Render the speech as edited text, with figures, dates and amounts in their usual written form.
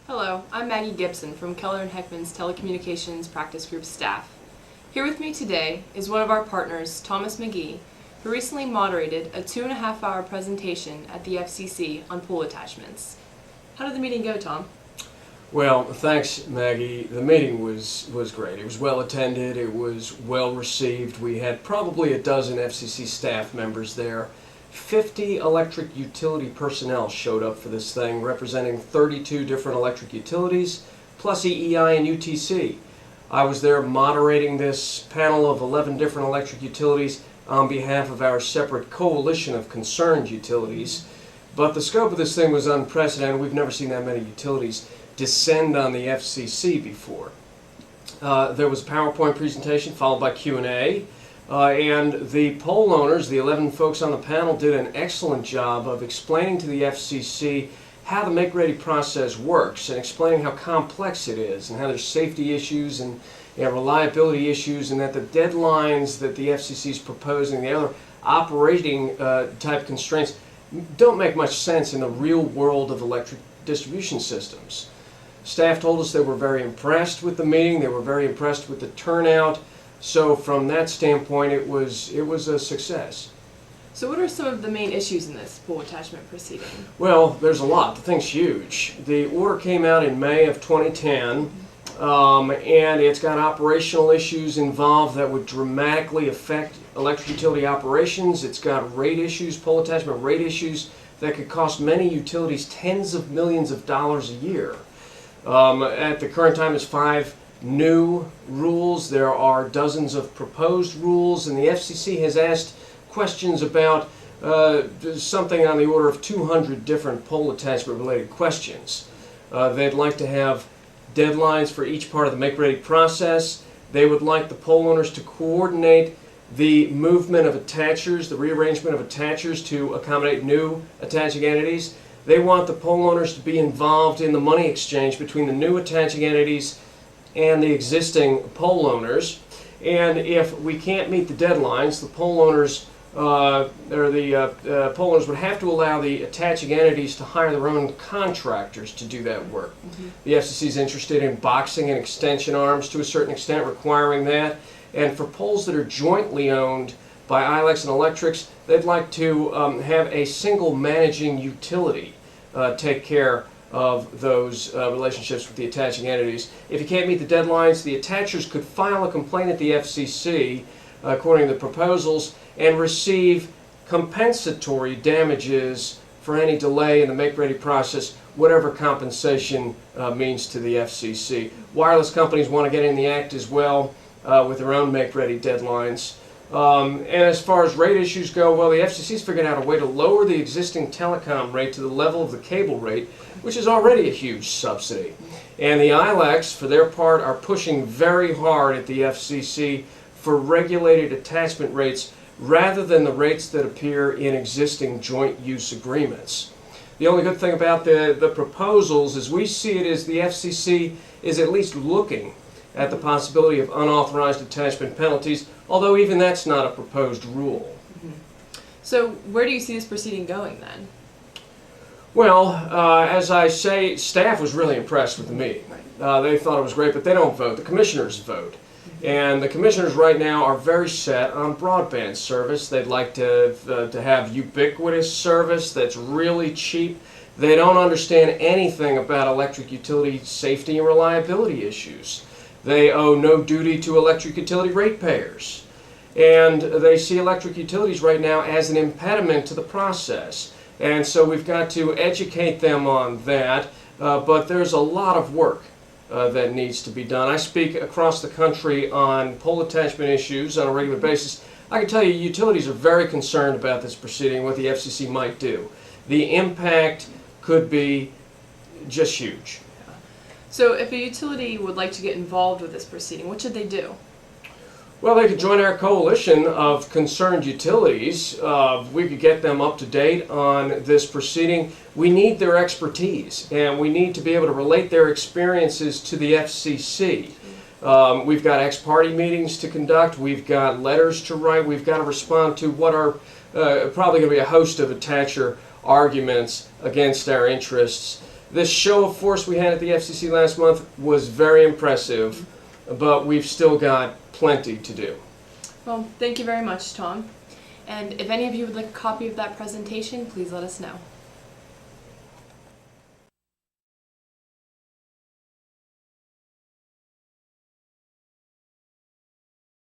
Hello, I'm Maggie Gibson from Keller and Heckman's Telecommunications Practice Group staff. Here with me today is one of our partners, Thomas McGee, who recently moderated a 2.5-hour presentation at the FCC on pole attachments. How did the meeting go, Tom? Well, thanks, Maggie. The meeting was great. It was well attended. It was well received. We had probably a dozen FCC staff members there. 50 electric utility personnel showed up for this thing, representing 32 different electric utilities, plus EEI and UTC. I was there moderating this panel of 11 different electric utilities on behalf of our separate coalition of concerned utilities. But the scope of this thing was unprecedented. We've never seen that many utilities descend on the FCC before. There was a PowerPoint presentation followed by Q&A. And the poll owners, the 11 folks on the panel, did an excellent job of explaining to the FCC how the make-ready process works and explaining how complex it is and how there's safety issues and reliability issues, and that the deadlines that the FCC is proposing, the other operating type constraints, don't make much sense in the real world of electric distribution systems. Staff told us they were very impressed with the meeting. They were very impressed with the turnout. So from that standpoint, it was a success. So what are some of the main issues in this pole attachment proceeding? Well, there's a lot. The thing's huge. The order came out in May of 2010, and it's got operational issues involved that would dramatically affect electric utility operations. It's got rate issues, pole attachment rate issues, that could cost many utilities tens of millions of dollars a year. At the current time, it's 5 new rules. There are dozens of proposed rules, and the FCC has asked questions about something on the order of 200 different pole attachment related questions. They'd like to have deadlines for each part of the make-ready process. They would like the pole owners to coordinate the movement of attachers, the rearrangement of attachers to accommodate new attaching entities. They want the pole owners to be involved in the money exchange between the new attaching entities and the existing pole owners. And if we can't meet the deadlines, the pole owners pole owners would have to allow the attaching entities to hire their own contractors to do that work. The FCC is interested in boxing and extension arms to a certain extent, requiring that. And for poles that are jointly owned by ILECs and electrics, they'd like to have a single managing utility take care of those relationships with the attaching entities. If you can't meet the deadlines, the attachers could file a complaint at the FCC, according to the proposals, and receive compensatory damages for any delay in the make-ready process, whatever compensation means to the FCC. Wireless companies want to get in the act as well with their own make-ready deadlines. And as far as rate issues go, well, the FCC's figured out a way to lower the existing telecom rate to the level of the cable rate, which is already a huge subsidy. And the ILECs, for their part, are pushing very hard at the FCC for regulated attachment rates rather than the rates that appear in existing joint use agreements. The only good thing about the proposals, as we see it, is the FCC is at least looking at the possibility of unauthorized attachment penalties, although even that's not a proposed rule. So where do you see this proceeding going then? Well, as I say, staff was really impressed with the meeting. They thought it was great, but they don't vote. The commissioners vote. And the commissioners right now are very set on broadband service. They'd like to have ubiquitous service that's really cheap. They don't understand anything about electric utility safety and reliability issues. They owe no duty to electric utility ratepayers. And they see electric utilities right now as an impediment to the process. And so we've got to educate them on that, but there's a lot of work that needs to be done. I speak across the country on pole attachment issues on a regular basis. I can tell you utilities are very concerned about this proceeding, what the FCC might do. The impact could be just huge. So if a utility would like to get involved with this proceeding, what should they do? Well, they could join our coalition of concerned utilities. We could get them up to date on this proceeding. We need their expertise, and we need to be able to relate their experiences to the FCC. We've got ex-party meetings to conduct. We've got letters to write. We've got to respond to what are probably going to be a host of attacher arguments against our interests. This show of force we had at the FCC last month was very impressive, but we've still got plenty to do. Well, thank you very much, Tom. And if any of you would like a copy of that presentation, please let us know.